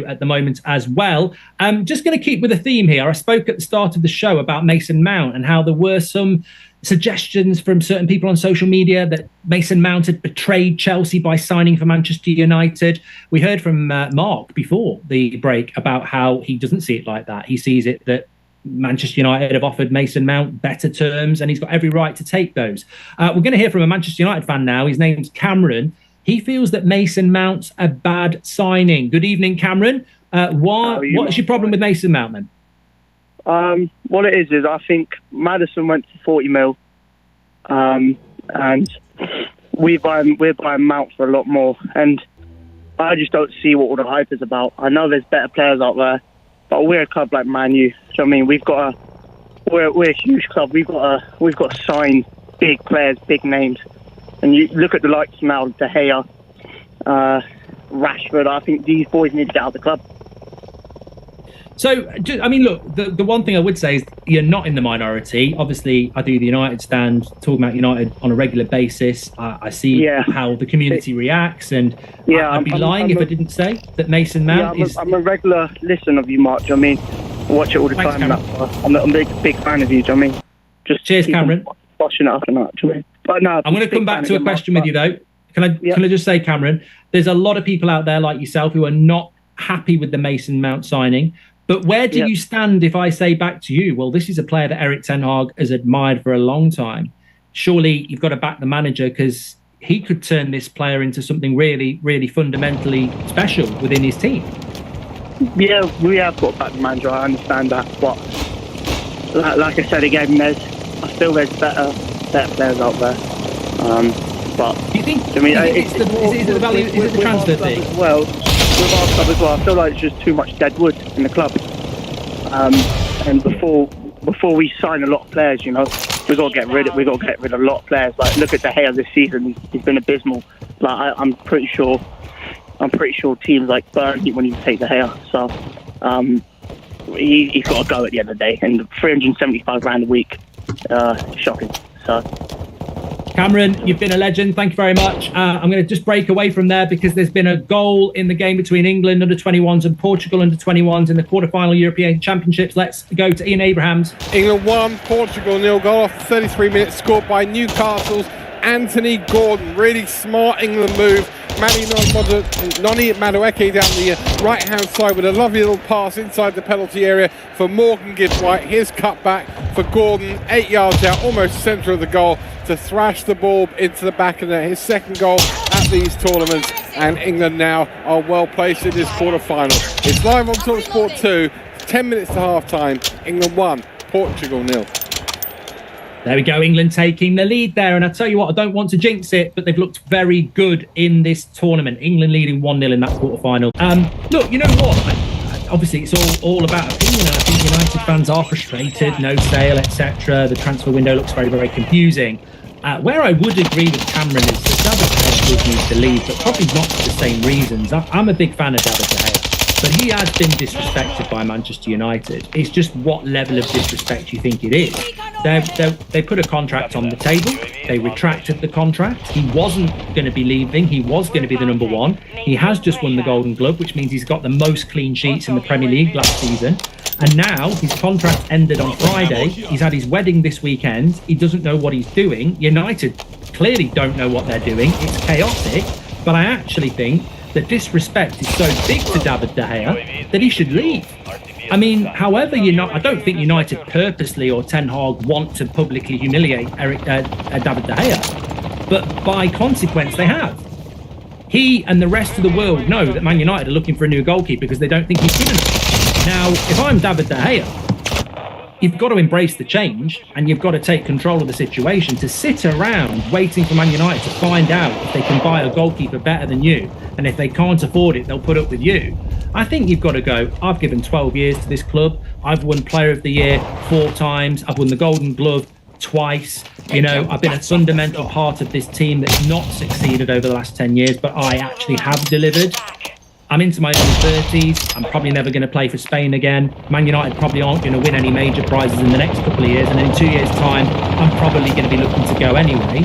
to at the moment as well. I'm just going to keep with the theme here. I spoke at the start of the show about Mason Mount and how there were some suggestions from certain people on social media that Mason Mount had betrayed Chelsea by signing for Manchester United. We heard from Mark before the break about how he doesn't see it like that. He sees it that Manchester United have offered Mason Mount better terms and he's got every right to take those. We're going to hear from a Manchester United fan now. His name's Cameron. He feels that Mason Mount's a bad signing. Good evening, Cameron. What is your problem with Mason Mount then? What it is I think Maddison went for 40 mil, and we're buying Mount for a lot more, and I just don't see what all the hype is about. I know there's better players out there, but we're a club like Man U. So I mean, we're a huge club. We've got to sign big players, big names, and you look at the likes now, De Gea, Rashford. I think these boys need to get out of the club. So, I mean, look, the one thing I would say is you're not in the minority. Obviously, I do the United stand, talking about United on a regular basis. I see how the community reacts, and I'd be lying if I didn't say that Mason Mount is... I'm a regular listener of you, Mark. I mean, I watch it all the time. I'm a big fan of you, do you know what I mean? Just cheers, Cameron. Washing it up and that, do you know what I mean? But no, I'm going to come back to a question with you, though. Can I just say, Cameron, there's a lot of people out there like yourself who are not happy with the Mason Mount signing. But where do you stand if I say back to you, well, this is a player that Erik ten Hag has admired for a long time. Surely you've got to back the manager because he could turn this player into something really, really fundamentally special within his team. Yeah, we have got to back the manager. I understand that. But like I said again, I feel there's better players out there. But do you think? I mean, is it the transfer fee? Well, with our club as well, I feel like it's just too much dead wood in the club. And before we sign a lot of players, you know, we got to get rid of a lot of players. Like look at De Gea this season; he's been abysmal. Like I'm pretty sure teams like Burnley when you take De Gea. So he's got to go at the end of the day. And 375 grand a week, shocking. So. Cameron, you've been a legend. Thank you very much. I'm going to just break away from there because there's been a goal in the game between England under-21s and Portugal under-21s in the quarter-final European Championships. Let's go to Ian Abrahams. England 1, Portugal 0. Goal after 33 minutes scored by Newcastle's Anthony Gordon. Really smart England move. Noni Madueke down the right-hand side with a lovely little pass inside the penalty area for Morgan Gibbs-White. Here's cut back for Gordon, 8 yards out, almost centre of the goal, to thrash the ball into the back of the net. His second goal at these tournaments, and England now are well placed in this quarter-final. It's live on TalkSport 2, 10 minutes to half-time. England 1, Portugal 0. There we go, England taking the lead there. And I tell you what, I don't want to jinx it, but they've looked very good in this tournament. England leading 1-0 in that quarter-final. Look, you know what? Obviously, it's all about opinion. And I think United fans are frustrated, no sale, etc. The transfer window looks very, very confusing. Where I would agree with Cameron is that David De Gea would need to leave, but probably not for the same reasons. I'm a big fan of David De Gea, but he has been disrespected by Manchester United. It's just what level of disrespect you think it is. They put a contract on the table. They retracted the contract. He wasn't going to be leaving. He was going to be the number one. He has just won the Golden Glove, which means he's got the most clean sheets in the Premier League last season. And now his contract ended on Friday. He's had his wedding this weekend. He doesn't know what he's doing. United clearly don't know what they're doing. It's chaotic. But I actually think that disrespect is so big to David De Gea that he should leave. I mean, however, I don't think United purposely or Ten Hag want to publicly humiliate David De Gea, but by consequence they have. He and the rest of the world know that Man United are looking for a new goalkeeper because they don't think he's good enough. Now, if I'm David De Gea, you've got to embrace the change and you've got to take control of the situation. To sit around waiting for Man United to find out if they can buy a goalkeeper better than you, and if they can't afford it, they'll put up with you. I think you've got to go, I've given 12 years to this club. I've won Player of the Year 4 times. I've won the Golden Glove twice. You know, I've been a fundamental part of this team that's not succeeded over the last 10 years, but I actually have delivered. I'm into my early 30s. I'm probably never going to play for Spain again. Man United probably aren't going to win any major prizes in the next couple of years. And in 2 years' time, I'm probably going to be looking to go anyway.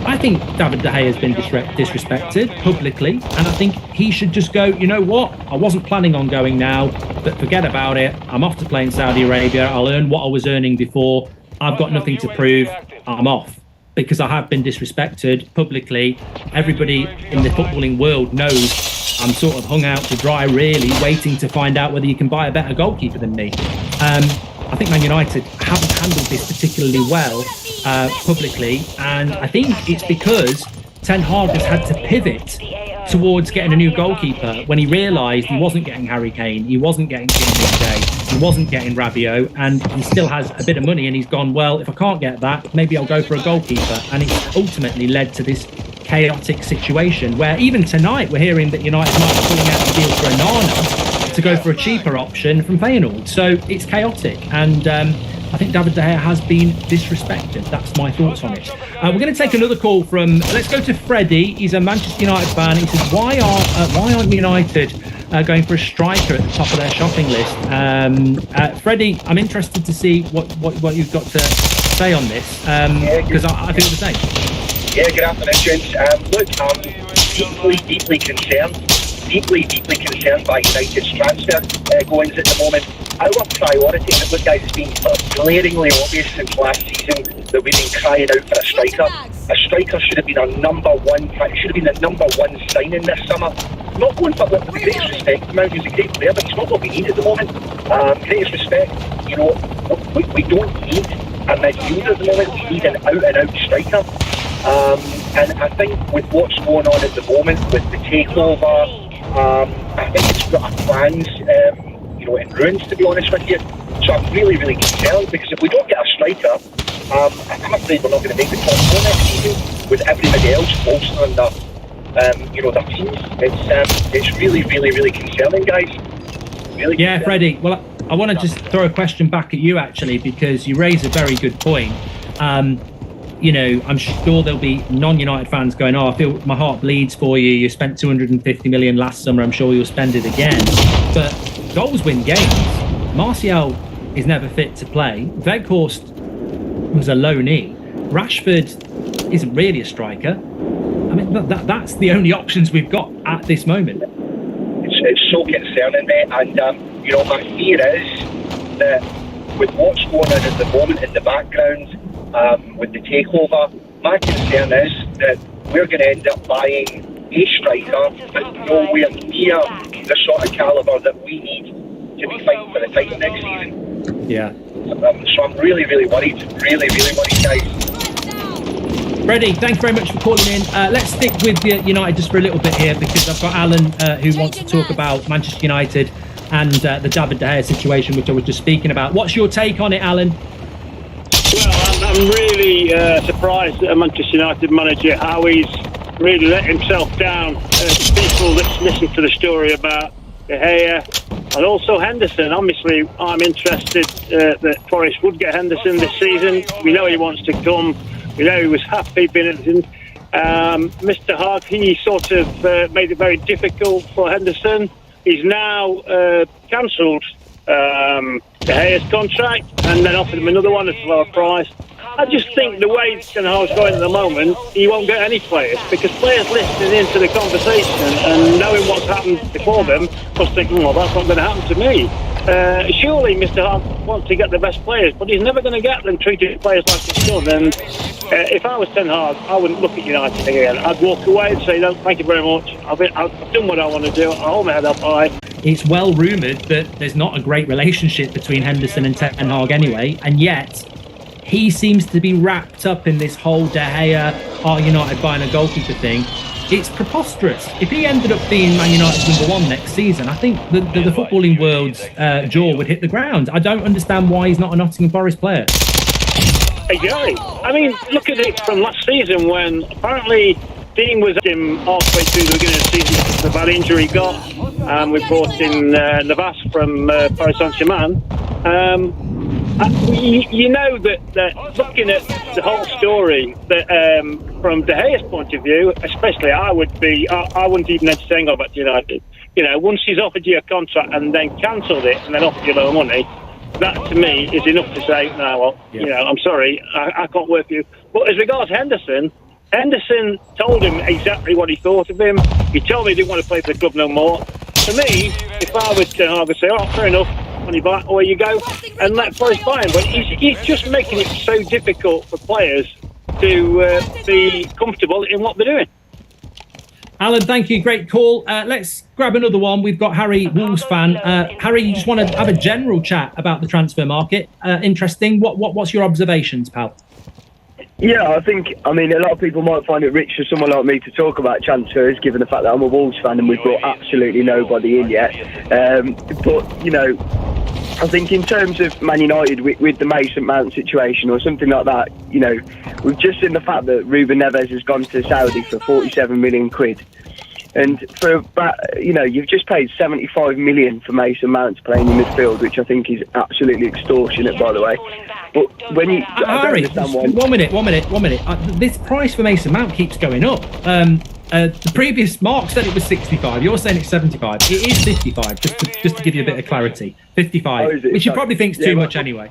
I think David De Gea has been disrespected publicly, and I think he should just go, you know what, I wasn't planning on going now, but forget about it. I'm off to play in Saudi Arabia. I'll earn what I was earning before. I've got nothing to prove. I'm off. Because I have been disrespected publicly. Everybody in the footballing world knows I'm sort of hung out to dry, really, waiting to find out whether you can buy a better goalkeeper than me. I think Man United haven't handled this particularly well publicly, and I think it's because Ten Hag has had to pivot towards getting a new goalkeeper when he realised he wasn't getting Harry Kane, he wasn't getting Kim Min-jae, he wasn't getting Rabiot, and he still has a bit of money, and he's gone, well, if I can't get that, maybe I'll go for a goalkeeper. And it's ultimately led to this chaotic situation where even tonight we're hearing that United might be pulling out a deal for Onana to go for a cheaper option from Feyenoord. So it's chaotic, and I think David De Gea has been disrespected. That's my thoughts on it. We're going to take another call from, let's go to Freddie. He's a Manchester United fan. He says, why aren't United going for a striker at the top of their shopping list? Freddie, I'm interested to see what you've got to say on this, because I feel the same. Yeah, good afternoon, gents. Look, I'm deeply concerned by United's transfer goings at the moment. Our priority, and look guys, it's been glaringly obvious since last season that we've been crying out for a striker. A striker should have been our number one, should have been the number one signing this summer. Not going for the greatest respect to him, he's a great player, but it's not what we need at the moment. Greatest respect, you know, we don't need a midfielder at the moment, we need an out-and-out striker. And I think with what's going on at the moment, with the takeover, I think it's got our plans, in ruins, to be honest with you. So I'm really, really concerned, because if we don't get a striker, I'm afraid we're not going to make the top four next season with everybody else bolstering their teams. It's really, really, really concerning, guys. Really yeah, concerning. Freddie. Well, I want to just throw a question back at you, actually, because you raise a very good point. I'm sure there'll be non-United fans going, I feel my heart bleeds for you. You spent 250 million last summer. I'm sure you'll spend it again. But goals win games. Martial is never fit to play. Weghorst was a loanee. Rashford isn't really a striker. I mean, that's the only options we've got at this moment. It's so concerning, mate. And, my fear is that with what's going on at the moment in the background, with the takeover, my concern is that we're going to end up buying a striker, but nowhere near the sort of calibre that we need to be fighting for the title next season. Yeah. So I'm really, really worried. Really, really worried, guys. Freddie, thanks very much for calling in. Let's stick with United just for a little bit here, because I've got Alan who wants to talk about Manchester United and the David De Gea situation, which I was just speaking about. What's your take on it, Alan? Well, I'm really surprised at a Manchester United manager, how he's really let himself down. People that listen to the story about De Gea and also Henderson. Obviously, I'm interested that Forest would get Henderson this season. We know he wants to come. We know he was happy being at Mr. Hag, he sort of made it very difficult for Henderson. He's now cancelled De Gea's contract and then offered him another one at a lower price. I just think the way Ten Hag's going at the moment, he won't get any players, because players listening into the conversation and knowing what's happened before them must think, well, that's not going to happen to me. Surely Mr. Hag wants to get the best players, but he's never going to get them treating players like he's done. And if I was Ten Hag, I wouldn't look at United again. I'd walk away and say, no, thank you very much. I've done what I want to do. I'll hold my head up high. It's well rumoured that there's not a great relationship between Henderson and Ten Hag anyway, and yet he seems to be wrapped up in this whole De Gea, are United buying a goalkeeper thing. It's preposterous. If he ended up being Man United's number one next season, I think the footballing world's jaw would hit the ground. I don't understand why he's not a Nottingham Forest player. Exactly. I mean, look at it from last season when apparently Dean was him halfway through the beginning of the season because of the bad injury he got. We brought in Navas from Paris Saint-Germain. You know that looking at the whole story, that from De Gea's point of view, especially, I wouldn't even entertain going back to United. You know, once he's offered you a contract and then cancelled it and then offered you low money, that to me is enough to say, no, well, I'm sorry, I can't work for you. But as regards Henderson, Henderson told him exactly what he thought of him. He told me he didn't want to play for the club no more. For me, if I was Ten Hag, I would say, oh, fair enough, money back, away you go, and let Forest buy him. But he's just making it so difficult for players to be comfortable in what they're doing. Alan, thank you. Great call. Let's grab another one. We've got Harry, Wolves fan. Harry, you just want to have a general chat about the transfer market. Interesting. What's your observations, pal? Yeah, I mean, a lot of people might find it rich for someone like me to talk about transfers, given the fact that I'm a Wolves fan and we've brought absolutely nobody in yet. But, you know, I think in terms of Man United with the Mason Mount situation or something like that, you know, we've just seen the fact that Ruben Neves has gone to Saudi for 47 million quid. And for about, you know, you've just paid 75 million for Mason Mount playing in midfield, which I think is absolutely extortionate, by the way. But when you, Harry, one minute. This price for Mason Mount keeps going up. The previous Mark said it was 65. You're saying it's 75. It is 55. Just to give you a bit of clarity, 55, which you probably think's too much anyway.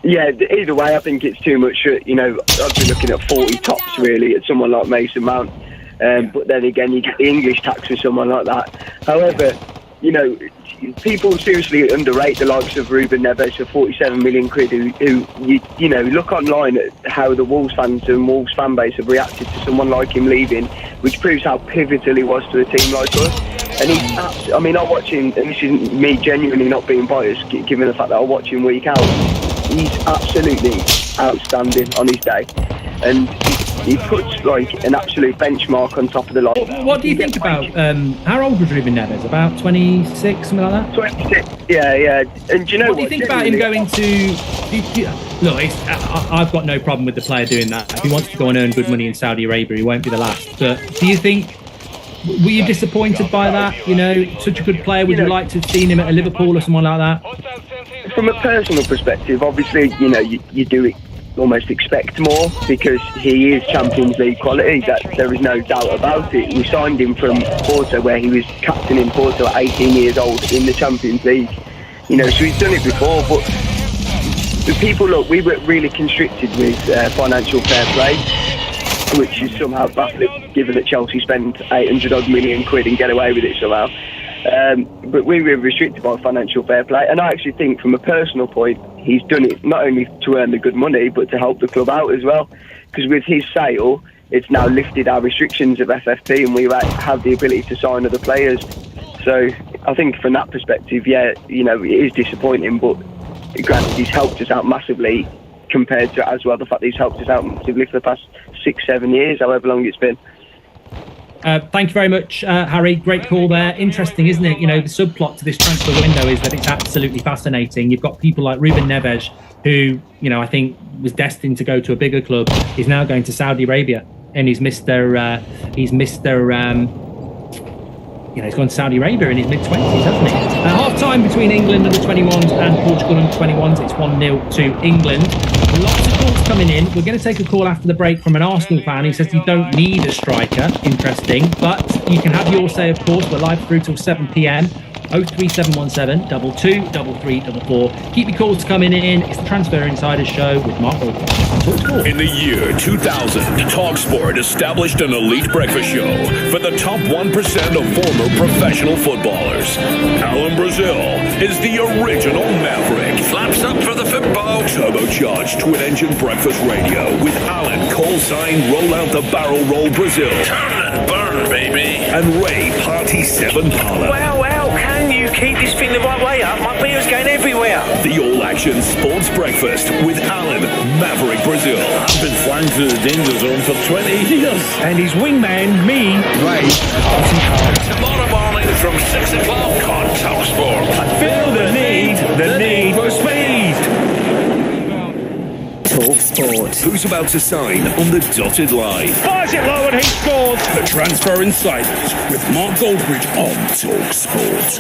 Yeah, either way, I think it's too much. You know, I'd be looking at 40 tops really at someone like Mason Mount. But then again, you get the English tax with someone like that. However, you know, people seriously underrate the likes of Ruben Neves for 47 million quid, who you know, look online at how the Wolves fans and Wolves fan base have reacted to someone like him leaving, which proves how pivotal he was to a team like us. And he's, I mean, I watch him, and this is me genuinely not being biased, given the fact that I watch him week out. He's absolutely outstanding on his day. And he puts like an absolute benchmark on top of the line. What do you think about how old was Ruben Neves? About 26, something like that? 26, yeah. And do you know what do you think about him going to? Look, I've got no problem with the player doing that. If he wants to go and earn good money in Saudi Arabia, he won't be the last. But do you think? Were you disappointed by that? You know, such a good player. Would you like to have seen him at a Liverpool or someone like that? From a personal perspective, obviously, you know, you do it. Almost expect more because he is Champions League quality. That there is no doubt about it. We signed him from Porto, where he was captain in Porto at 18 years old in the Champions League. You know, so he's done it before. But the people, look, we were really constricted with financial fair play, which is somehow baffling, given that Chelsea spent 800 odd million quid and get away with it somehow. But we were restricted by financial fair play, and I actually think from a personal point he's done it not only to earn the good money but to help the club out as well, because with his sale it's now lifted our restrictions of FFP and we have the ability to sign other players. So I think from that perspective, yeah, you know, it is disappointing, but granted he's helped us out massively compared to as well the fact that he's helped us out massively for the past 6-7 years, however long it's been. Thank you very much, Harry. Great call there. Interesting, isn't it? You know, the subplot to this transfer window is that it's absolutely fascinating. You've got people like Ruben Neves, who, you know, I think was destined to go to a bigger club. He's now going to Saudi Arabia, and he's gone to Saudi Arabia in his mid-20s, hasn't he? Half-time between England under 21s and Portugal under 21s. It's 1-0 to England. Lots of calls coming in. We're going to take a call after the break from an Arsenal fan. He says you don't need a striker. Interesting. But you can have your say, of course. We're live through till 7 p.m. 03717 22 3344. Keep your calls coming in. It's the Transfer Insiders Show with Mark Goldberg. In the year 2000, TalkSport established an elite breakfast show for the top 1% of former professional footballers. Alan Brazil is the original Maverick. Flaps up for the football. Turbocharged twin-engine breakfast radio with Alan call-sign Roll Out the Barrel Roll Brazil. Turn and burn, baby. And Ray Party 7 Parlour. Well, can you keep this thing the right way up? My beer's going everywhere. The all-action sports breakfast with Alan Maverick Brazil. I've been flying through the danger zone for 20 years. And his wingman, me, Ray. Tomorrow morning from 6 o'clock on TalkSport. I feel the need for speed. TalkSport. Who's about to sign on the dotted line? Fires it low and he scores. The Transfer Insiders with Mark Goldbridge on TalkSport.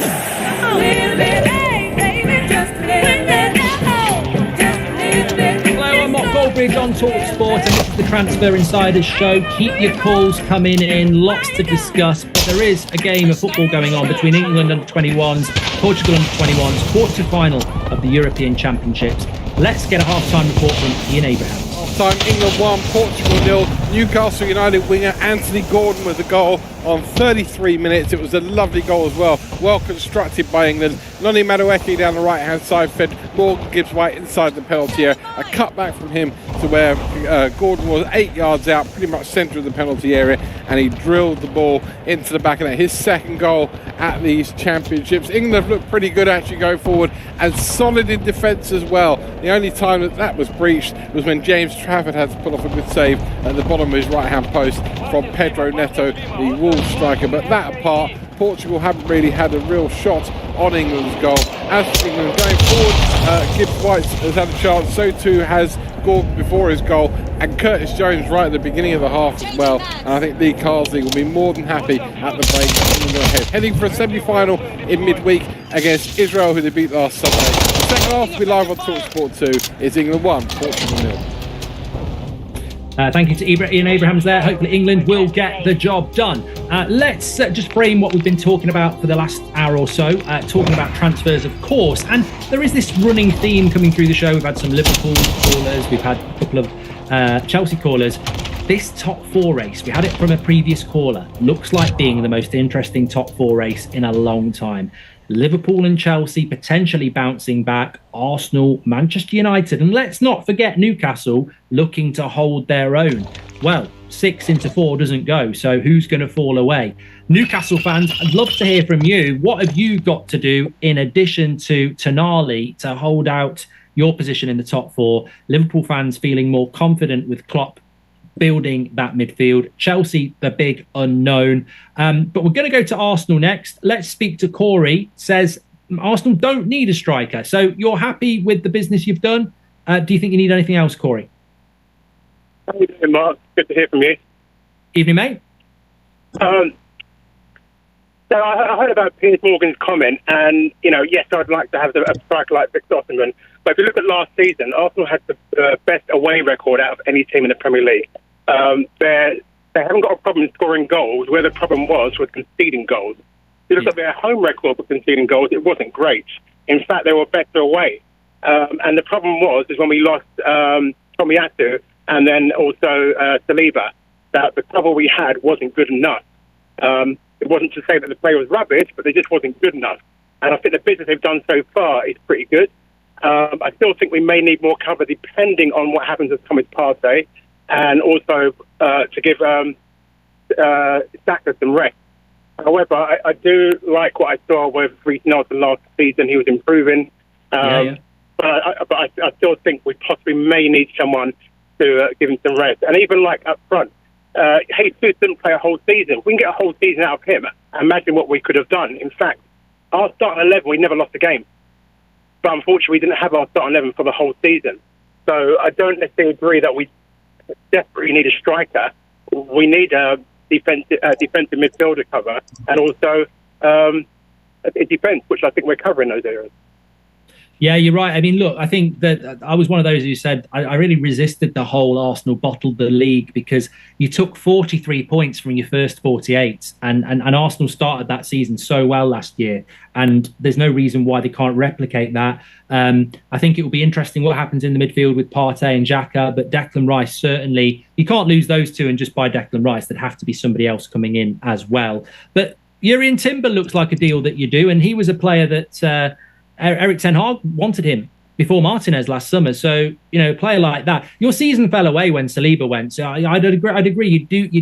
Hello, I'm Mark Goldbridge on TalkSport, and this is the Transfer Insiders Show. Keep your calls coming in, lots to discuss. But there is a game of football going on between England under 21s, Portugal under 21s, quarter-final of the European Championships. Let's get a half-time report from Ian Abraham. Half-time, England 1, Portugal 0. Newcastle United winger Anthony Gordon with the goal on 33 minutes. It was a lovely goal as well constructed by England. Noni Madueke down the right hand side fed Morgan Gibbs-White inside the penalty area. A cut back from him to where Gordon was 8 yards out, pretty much centre of the penalty area, and he drilled the ball into the back of net. His second goal at these championships. England have looked pretty good actually going forward, and solid in defence as well. The only time that was breached was when James Trafford had to pull off a good save at the bottom of his right hand post from Pedro Neto, the Wolves striker. But that apart, Portugal haven't really had a real shot on England's goal. As for England going forward, Gibbs-White has had a chance, so too has Gordon before his goal, and Curtis Jones right at the beginning of the half as well. And I think Lee Carsley will be more than happy at the break ahead. Heading for a semi-final in midweek against Israel, who they beat last Sunday. The second half will be live on TalkSport 2. It's England 1, Portugal 0. Thank you to Ian Abrahams there. Hopefully England will get the job done. Let's just frame what we've been talking about for the last hour or so, talking about transfers, of course. And there is this running theme coming through the show. We've had some Liverpool callers, we've had a couple of Chelsea callers. This top four race, we had it from a previous caller, looks like being the most interesting top four race in a long time. Liverpool and Chelsea potentially bouncing back, Arsenal, Manchester United, and let's not forget Newcastle looking to hold their own. Well, 6 into 4 doesn't go, so who's going to fall away? Newcastle fans, I'd love to hear from you. What have you got to do in addition to Tonali to hold out your position in the top four? Liverpool fans feeling more confident with Klopp building that midfield. Chelsea, the big unknown. But we're going to go to Arsenal next. Let's speak to Corey. Says Arsenal don't need a striker. So you're happy with the business you've done? Do you think you need anything else, Corey? How you doing, Mark? Good to hear from you. Evening, mate. So I heard about Piers Morgan's comment, and yes, I'd like to have a striker like Victor Osimhen. But if you look at last season, Arsenal had the best away record out of any team in the Premier League. They haven't got a problem scoring goals. Where the problem was conceding goals. If you look at their home record for conceding goals, it wasn't great. In fact, they were better away. And the problem is when we lost Tomiyasu and then also Saliba, that the cover we had wasn't good enough. It wasn't to say that the play was rubbish, but they just wasn't good enough. And I think the business they've done so far is pretty good. I still think we may need more cover depending on what happens with Thomas Partey, and also to give Saka some rest. However, I do like what I saw with Reece Nelson last season. He was improving. But I still think we possibly may need someone to give him some rest. And even like up front, Jesus didn't play a whole season. If we can get a whole season out of him, imagine what we could have done. In fact, our starting 11, we never lost a game. But unfortunately, we didn't have our starting 11 for the whole season. So I don't necessarily agree that we desperately need a striker. We need a defensive midfielder cover, and also a defence, which I think we're covering those areas. Yeah, you're right. I mean, look, I think that I was one of those who said I really resisted the whole Arsenal bottled the league, because you took 43 points from your first 48, and Arsenal started that season so well last year, and there's no reason why they can't replicate that. I think it will be interesting what happens in the midfield with Partey and Xhaka, but Declan Rice, certainly, you can't lose those two and just buy Declan Rice. There'd have to be somebody else coming in as well. But Jurrien Timber looks like a deal that you do, and he was a player that Erik ten Hag wanted him before Martinez last summer. So, a player like that, your season fell away when Saliba went. So I'd agree. You desperately